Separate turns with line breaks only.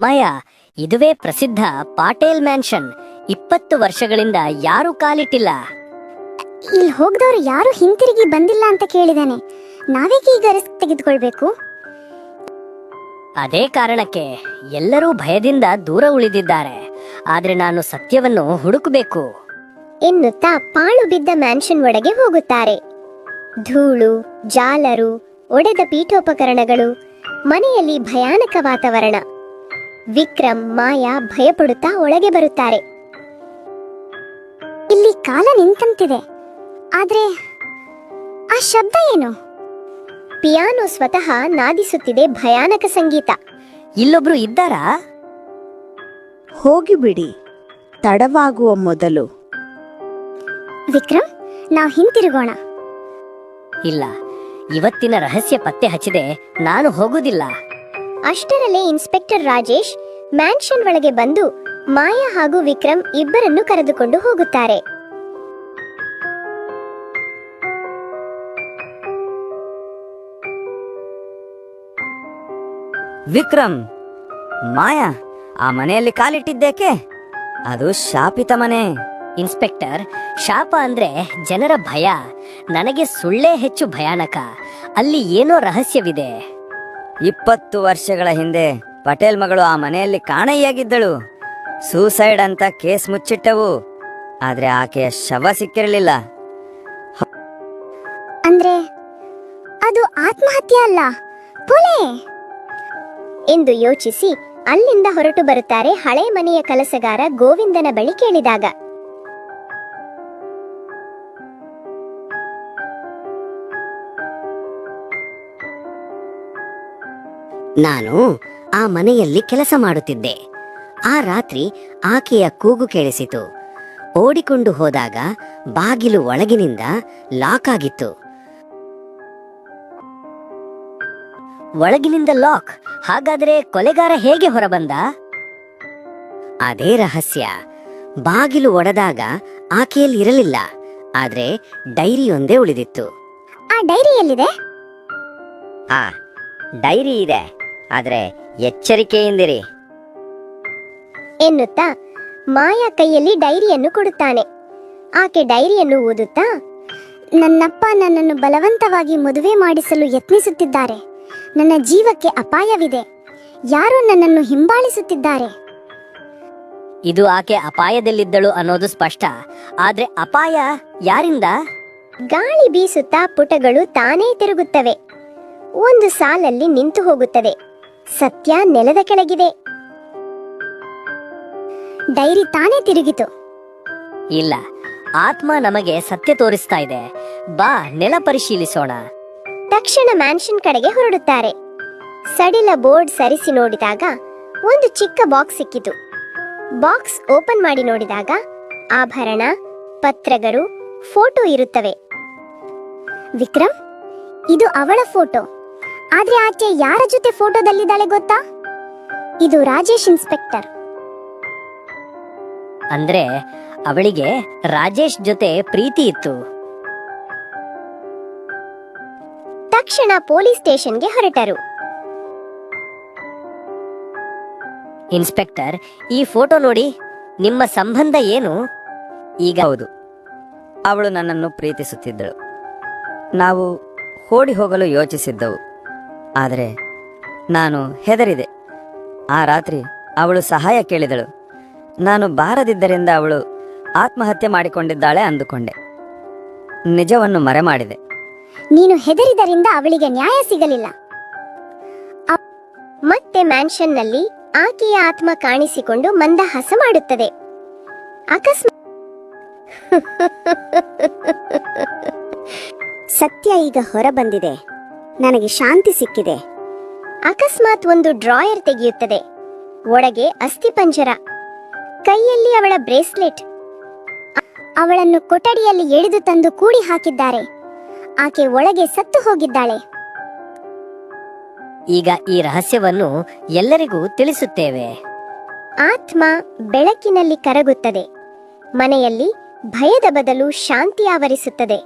ಮಾಯಾ, ಇದುವೇ ಪ್ರಸಿದ್ಧ ಪಾಟೇಲ್ ಮ್ಯಾನ್ಷನ್. 20 ವರ್ಷಗಳಿಂದ ಯಾರೂ ಕಾಲಿಟ್ಟಿಲ್ಲ.
ಇಲ್ಲಿ ಹೋಗದವರು ಯಾರು ಹಿಂತಿರುಗಿ ಬಂದಿಲ್ಲ ಅಂತ ಕೇಳಿದಾನೆ. ನಾವೇಕೆ ಈಗ ರಿಸ್ಕ್ ತೆಗೆದುಕೊಳ್ಬೇಕು?
ಅದೇ ಕಾರಣಕ್ಕೆ ಎಲ್ಲರೂ ಭಯದಿಂದ ದೂರ ಉಳಿದಿದ್ದಾರೆ. ಆದ್ರೆ ನಾನು ಸತ್ಯವನ್ನು ಹುಡುಕಬೇಕು
ಎನ್ನುತ್ತಾ ಪಾಳು ಬಿದ್ದ ಮ್ಯಾನ್ಷನ್ ಒಳಗೆ ಹೋಗುತ್ತಾರೆ. ಧೂಳು, ಜಾಲರು, ಒಡೆದ ಪೀಠೋಪಕರಣಗಳು, ಮನೆಯಲ್ಲಿ ಭಯಾನಕ ವಾತಾವರಣ. ವಿಕ್ರಮ್, ಮಾಯಾ ಭಯಪಡುತ್ತಾ ಒಳಗೆ ಬರುತ್ತಾರೆ. ಇಲ್ಲಿ ಕಾಲ ನಿಂತಂತಿದೆ. ಆದ್ರೆ ಆ ಶಬ್ದ ಏನು? ಪಿಯಾನೋ ಸ್ವತಃ ನಾದಿಸುತ್ತಿದೆ ಭಯಾನಕ ಸಂಗೀತ.
ಇಲ್ಲೊಬ್ರು ಇದ್ದಾರಾ?
ಹೋಗಿಬಿಡಿ, ತಡವಾಗುವ ಮೊದಲು.
ವಿಕ್ರಮ್, ನಾವು ಹಿಂತಿರುಗೋಣ.
ಇಲ್ಲ, ಇವತ್ತಿನ ರಹಸ್ಯ ಪತ್ತೆ ಹಚ್ಚಿದೆ ನಾನು ಹೋಗುದಿಲ್ಲ.
ಅಷ್ಟರಲ್ಲೇ ಇನ್ಸ್ಪೆಕ್ಟರ್ ರಾಜೇಶ್ ಮ್ಯಾನ್ಷನ್ ಒಳಗೆ ಬಂದು ಮಾಯಾ ಹಾಗೂ ವಿಕ್ರಮ್ ಇಬ್ಬರನ್ನು ಕರೆದುಕೊಂಡು ಹೋಗುತ್ತಾರೆ.
ವಿಕ್ರಮ್, ಮಾಯಾ, ಆ ಮನೆಯಲ್ಲಿ ಕಾಲಿಟ್ಟಿದ್ದೇಕೆ? ಅದು ಶಾಪಿತ ಮನೆ.
ಇನ್ಸ್ಪೆಕ್ಟರ್, ಶಾಪ ಅಂದ್ರೆ ಜನರ ಭಯ. ನನಗೆ ಸುಳ್ಳೇ ಹೆಚ್ಚು ಭಯಾನಕ. ಅಲ್ಲಿ ಏನೋ ರಹಸ್ಯವಿದೆ.
20 ವರ್ಷಗಳ ಹಿಂದೆ ಪಟೇಲ್ ಮಗಳು ಆ ಮನೆಯಲ್ಲಿ ಕಾಣೆಯಾಗಿದ್ದಳು. ಸೂಸೈಡ್ ಅಂತ ಕೇಸ್ ಮುಚ್ಚಿಟ್ಟವು. ಆದ್ರೆ ಆಕೆಯ ಶವ ಸಿಕ್ಕಿರಲಿಲ್ಲ.
ಅಂದ್ರೆ ಅದು ಆತ್ಮಹತ್ಯೆ ಅಲ್ಲ, ಕೊಲೆ ಎಂದು ಯೋಚಿಸಿ ಅಲ್ಲಿಂದ ಹೊರಟು ಬರುತ್ತಾರೆ. ಹಳೆ ಮನೆಯ ಕೆಲಸಗಾರ ಗೋವಿಂದನ ಬಳಿ ಕೇಳಿದಾಗ,
ನಾನು ಆ ಮನೆಯಲ್ಲಿ ಕೆಲಸ ಮಾಡುತ್ತಿದ್ದೆ. ಆ ರಾತ್ರಿ ಆಕೆಯ ಕೂಗು ಕೇಳಿಸಿತು. ಓಡಿಕೊಂಡು ಹೋದಾಗ ಬಾಗಿಲು ಒಳಗಿನಿಂದ ಲಾಕ್ ಆಗಿತ್ತು. ಒಳಗಿನಿಂದ ಲಾಕ್? ಹಾಗಾದ್ರೆ ಕೊಲೆಗಾರ ಹೇಗೆ ಹೊರಬಂದ? ಅದೇ ರಹಸ್ಯ. ಬಾಗಿಲು ಒಡೆದಾಗ ಆಕೆಯಲ್ಲಿ ಇರಲಿಲ್ಲ, ಆದ್ರೆ ಡೈರಿಯೊಂದೇ ಉಳಿದಿತ್ತು.
ಆ ಡೈರಿ ಎಲ್ಲಿದೆ?
ಆ ಡೈರಿ ಇದೆ, ಆದ್ರೆ ಎಚ್ಚರಿಕೆಯಿಂದಿರಿ
ಎನ್ನುತ್ತಾ ಮಾಯಾ ಕೈಯಲ್ಲಿ ಡೈರಿಯನ್ನು ಕೊಡುತ್ತಾನೆ. ಆಕೆ ಡೈರಿಯನ್ನು ಓದುತ್ತಾ, ನನ್ನಪ್ಪ ನನ್ನನ್ನು ಬಲವಂತವಾಗಿ ಮದುವೆ ಮಾಡಿಸಲು ಯತ್ನಿಸುತ್ತಿದ್ದಾರೆ. ನನ್ನ ಜೀವಕ್ಕೆ ಅಪಾಯವಿದೆ. ಯಾರೋ ನನ್ನನ್ನು ಹಿಂಬಾಲಿಸುತ್ತಿದ್ದಾರೆ.
ಇದು ಆಕೆ ಅಪಾಯದಲ್ಲಿದ್ದಳು ಅನ್ನೋದು ಸ್ಪಷ್ಟ. ಆದ್ರೆ ಅಪಾಯ ಯಾರಿಂದ?
ಗಾಳಿ ಬೀಸುತ್ತಾ ಪುಟಗಳು ತಾನೇ ತಿರುಗುತ್ತವೆ. ಒಂದು ಸಾಲಲ್ಲಿ ನಿಂತು ಹೋಗುತ್ತದೆ. ಸತ್ಯ ನೆಲದ ಕೆಳಗಿದೆ. ಡೈರಿ ತಾನೇ ತಿರುಗಿತು.
ಇಲ್ಲ, ಆತ್ಮ ನಮಗೆ ಸತ್ಯ ತೋರಿಸ್ತಾ ಇದೆ. ಬಾ, ನೆಲ ಪರಿಶೀಲಿಸೋಣ.
ತಕ್ಷಣ ಮ್ಯಾನ್ಷನ್ ಕಡೆಗೆ ಹೊರಡುತ್ತಾರೆ. ಸಡಿಲ ಬೋರ್ಡ್ ಸರಿಸಿ ನೋಡಿದಾಗ ಒಂದು ಚಿಕ್ಕ ಬಾಕ್ಸ್ ಸಿಕ್ಕಿತು. ಬಾಕ್ಸ್ ಓಪನ್ ಮಾಡಿ ನೋಡಿದಾಗ ಆಭರಣ, ಪತ್ರಗಳು, ಫೋಟೋ ಇರುತ್ತವೆ. ವಿಕ್ರಮ್, ಇದು ಅವಳ ಫೋಟೋ. ಆದ್ರೆ ಆಕೆ ಯಾರ ಜೊತೆ ಫೋಟೋದಲ್ಲಿದ್ದಾಳೆ ಗೊತ್ತಾ? ಇದು ರಾಜೇಶ್ ಇನ್ಸ್ಪೆಕ್ಟರ್.
ಅಂದ್ರೆ ಅವಳಿಗೆ ರಾಜೇಶ್ ಜೊತೆ ಪ್ರೀತಿ ಇತ್ತು.
ತಕ್ಷಣ ಪೊಲೀಸ್ ಸ್ಟೇಷನ್ಗೆ ಹೊರಟರು.
ಇನ್ಸ್ಪೆಕ್ಟರ್, ಈ ಫೋಟೋ ನೋಡಿ. ನಿಮ್ಮ ಸಂಬಂಧ ಏನು?
ಈಗ ಹೌದು, ಅವಳು ನನ್ನನ್ನು ಪ್ರೀತಿಸುತ್ತಿದ್ದಳು. ನಾವು ಓಡಿ ಹೋಗಲು ಯೋಚಿಸಿದ್ದವು. ಆದರೆ ನಾನು ಹೆದರಿದೆ. ಆ ರಾತ್ರಿ ಅವಳು ಸಹಾಯ ಕೇಳಿದಳು. ನಾನು ಬಾರದಿದ್ದರಿಂದ ಅವಳು ಆತ್ಮಹತ್ಯೆ ಮಾಡಿಕೊಂಡಿದ್ದಾಳೆ ಅಂದುಕೊಂಡೆ. ನಿಜವನ್ನು ಮರೆಮಾಡಿದೆ.
ನೀನು ಹೆದರಿದರಿಂದ ಅವಳಿಗೆ ನ್ಯಾಯ ಸಿಗಲಿಲ್ಲ. ಮತ್ತೆ ಮ್ಯಾನ್ಷನ್ನಲ್ಲಿ ಆಕೆಯ ಆತ್ಮ ಕಾಣಿಸಿಕೊಂಡು ಮಂದಹಾಸ ಮಾಡುತ್ತದೆ. ಅಕಸ್ಮಾತ್ ಸತ್ಯ ಈಗ ಹೊರಬಂದಿದೆ. ನನಗೆ ಶಾಂತಿ ಸಿಕ್ಕಿದೆ. ಅಕಸ್ಮಾತ್ ಒಂದು ಡ್ರಾಯರ್ ತೆಗೆಯುತ್ತದೆ. ಒಳಗೆ ಅಸ್ಥಿಪಂಜರ, ಕೈಯಲ್ಲಿ ಅವಳ ಬ್ರೇಸ್ಲೆಟ್. ಅವಳನ್ನು ಕೊಠಡಿಯಲ್ಲಿ ಎಳೆದು ತಂದು ಕೂಡಿ ಹಾಕಿದ್ದಾರೆ. ಆಕೆ ಒಳಗೆ ಸತ್ತು ಹೋಗಿದ್ದಾಳೆ.
ಈಗ ಈ ರಹಸ್ಯವನ್ನು ಎಲ್ಲರಿಗೂ ತಿಳಿಸುತ್ತೇವೆ.
ಆತ್ಮ ಬೆಳಕಿನಲ್ಲಿ ಕರಗುತ್ತದೆ. ಮನೆಯಲ್ಲಿ ಭಯದ ಬದಲು ಶಾಂತಿ ಆವರಿಸುತ್ತದೆ.